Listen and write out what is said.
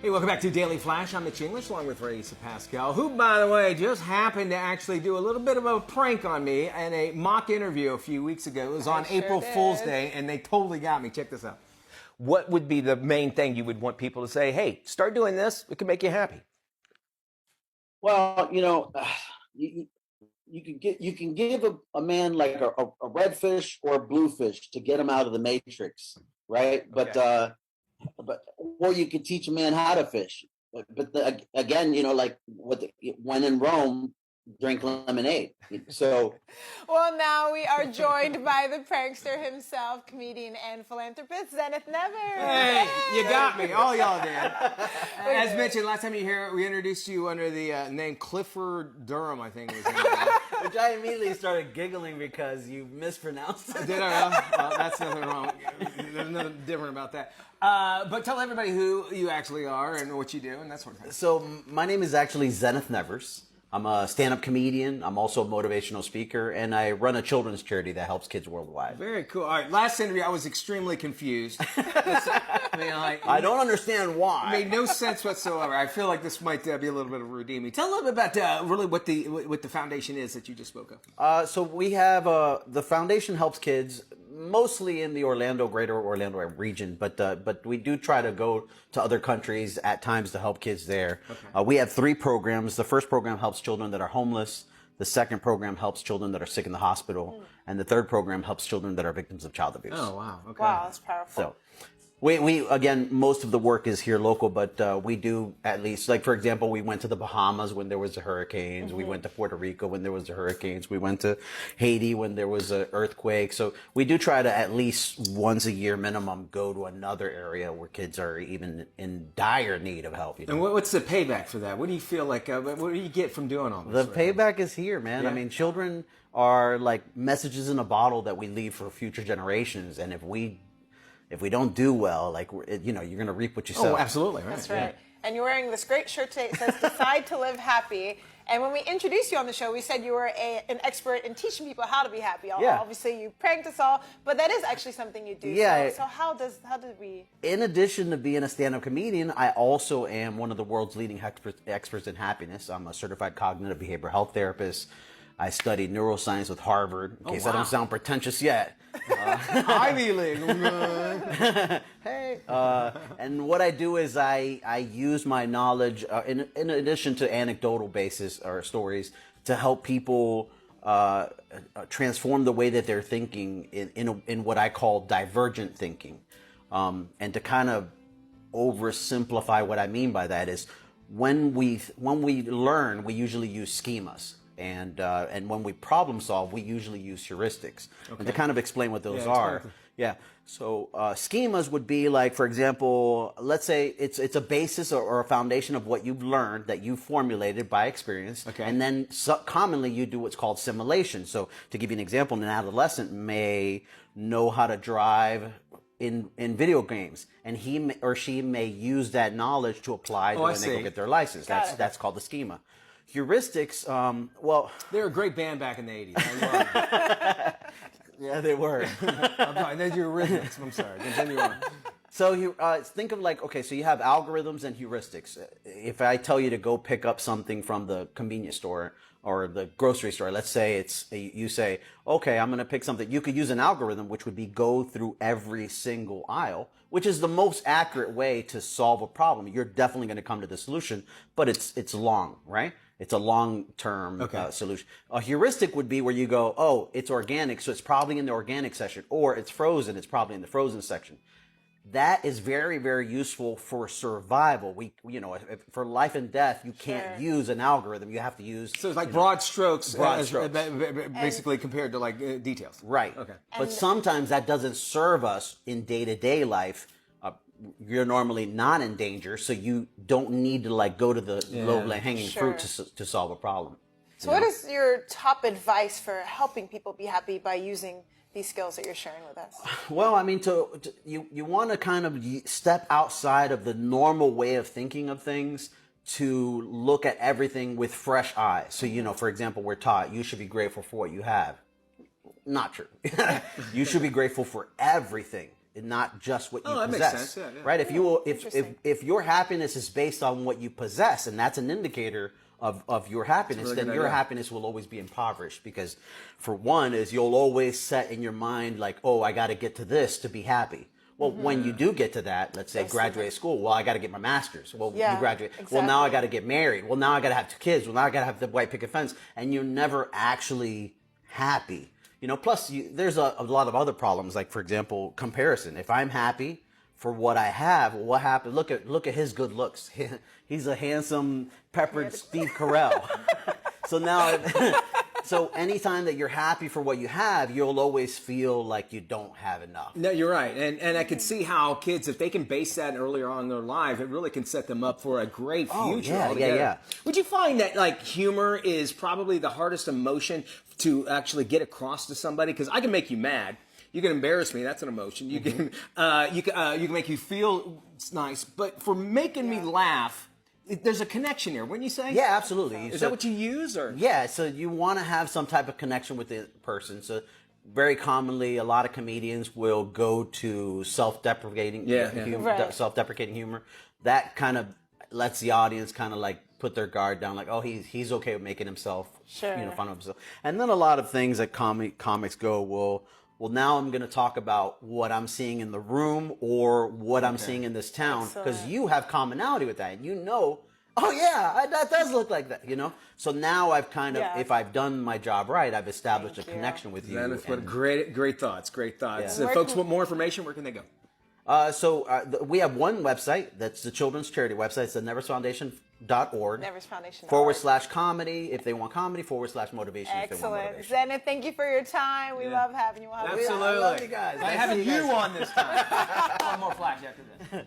Hey, welcome back to Daily Flash. I'm Mitch English, along with Raisa Pascal, who, by the way, just happened to actually do a little bit of a prank on me in a mock interview a few weeks ago. It was on April Fool's Day, and they totally got me. Check this out. What would be the main thing you would want people to say, hey, start doing this, it can make you happy? Well, you can give a man like a red fish or a blue fish to get him out of the matrix, right? Okay. But or you could teach a man how to fish. Again, when in Rome, drink lemonade. So, well, now we are joined by the prankster himself, comedian and philanthropist, Zenith Nevers. Hey, you got me. All y'all did. As mentioned, last time you were here, we introduced you under the name Clifford Durham, I think was his name. Which I immediately started giggling because you mispronounced it. Did I? Well, that's nothing wrong. There's nothing different about that. But tell everybody who you actually are and what you do and that sort of thing. So my name is actually Zenith Nevers. I'm a stand-up comedian. I'm also a motivational speaker, and I run a children's charity that helps kids worldwide. Very cool. All right, last interview, I was extremely confused. I don't understand why. It made no sense whatsoever. I feel like this might be a little bit of redeeming. Tell a little bit about really what the foundation is that you just spoke of. So we have the foundation helps kids mostly in the greater Orlando region, but we do try to go to other countries at times to help kids there. Okay. We have 3 programs. The first program helps children that are homeless. The second program helps children that are sick in the hospital. And the third program helps children that are victims of child abuse. Oh, wow. Okay. Wow, that's powerful. So, we again, most of the work is here local, but we do at least, like, for example, we went to the Bahamas when there was the hurricanes. Mm-hmm. We went to Puerto Rico when there was the hurricanes. We went to Haiti when there was an earthquake. So we do try to at least once a year minimum go to another area where kids are even in dire need of help. And what's the payback for that? What do you feel like, what do you get from doing all this? The payback is here, man. Yeah. I mean, children are like messages in a bottle that we leave for future generations. And if we don't do well, like, you're going to reap what you sow. Oh, absolutely. Right. That's right. Yeah. And you're wearing this great shirt today. It says, decide to live happy. And when we introduced you on the show, we said you were an expert in teaching people how to be happy. Yeah. Obviously, you pranked us all, but that is actually something you do. Yeah. So how did we... In addition to being a stand-up comedian, I also am one of the world's leading experts in happiness. I'm a certified cognitive behavioral health therapist. I studied neuroscience with Harvard, in case I don't sound pretentious yet. Ivy League. Hey. And what I do is I use my knowledge, in addition to anecdotal basis or stories, to help people transform the way that they're thinking in what I call divergent thinking. And to kind of oversimplify what I mean by that is when we learn, we usually use schemas. And when we problem solve, we usually use heuristics. Okay. And to kind of explain what those are. Yeah. So schemas would be like, for example, let's say it's a basis or a foundation of what you've learned that you formulated by experience. Okay. And then commonly you do what's called simulation. So to give you an example, an adolescent may know how to drive in video games, and he or she may use that knowledge to apply when they go get their license. That's called the schema. Heuristics, well... They were a great band back in the 80s. I love them. Yeah, they were. I'm sorry, those are heuristics. I'm sorry. Continue on. So think of like, okay, so you have algorithms and heuristics. If I tell you to go pick up something from the convenience store or the grocery store, let's say you say, okay, I'm going to pick something. You could use an algorithm, which would be go through every single aisle, which is the most accurate way to solve a problem. You're definitely going to come to the solution, but it's long, right? It's a long-term solution. A heuristic would be where you go, oh, it's organic, so it's probably in the organic section, or it's frozen, it's probably in the frozen section. That is very, very useful for survival. For life and death, you can't use an algorithm. You have to use... So it's like broad strokes. Basically compared to like details. Right. Okay. But sometimes that doesn't serve us in day-to-day life. You're normally not in danger, so you don't need to like go to the low-hanging fruit to solve a problem. So what is your top advice for helping people be happy by using these skills that you're sharing with us? Well, I mean, you want to kind of step outside of the normal way of thinking of things to look at everything with fresh eyes. So, for example, we're taught you should be grateful for what you have. Not true. You should be grateful for everything not just what you that possess. makes sense. Yeah. Right? Interesting. If your happiness is based on what you possess, and that's an indicator of your happiness, really then good your idea. happiness will always be impoverished, because for one is you'll always set in your mind like, oh, I got to get to this to be happy. Well, when you do get to that, let's say graduate school, well, I got to get my master's. Well, Yeah, you graduate. Well, now I exactly. got to get married. Well, now I got to have 2 kids. Well, now I got to have the white picket fence. And you're never actually happy. You know, plus there's a lot of other problems. Like, for example, comparison. If I'm happy for what I have, well, what happened? Look at his good looks. He's a handsome, peppered Steve Carell. So now, so anytime that you're happy for what you have, you'll always feel like you don't have enough. No, you're right, and I can see how kids, if they can base that earlier on in their life, it really can set them up for a great future. yeah, altogether. yeah. Would you find that like humor is probably the hardest emotion to actually get across to somebody? Because I can make you mad. You can embarrass me. That's an emotion. You can you can make you feel nice, but for making me laugh, there's a connection here. Wouldn't you say? Yeah, absolutely. Is that what you use, or? Yeah, so you want to have some type of connection with the person. So very commonly, a lot of comedians will go to self-deprecating humor, Right. self-deprecating humor. That kind of lets the audience kind of like put their guard down, like, oh, he's okay with making himself, Sure. fun of himself. And then a lot of things that comics go, well, now I'm going to talk about what I'm seeing in the room or what I'm seeing in this town, because Excellent. you have commonality with that. You know, oh yeah, that does look like that, So now I've kind of, Yeah. if I've done my job right, I've established Thank a you. connection with you. That's what and- great thoughts. Yeah. So Where folks can- want more information, where can they go? We have one website, that's the children's charity website. It's the neversfoundation.org. Neversfoundation.org. /comedy if they want comedy, /motivation if they want Excellent. motivation. Zenith, thank you for your time. We love having you. We'll have you Absolutely. I love you guys. I Nice having to see you you guys. on this time. One more flash after this.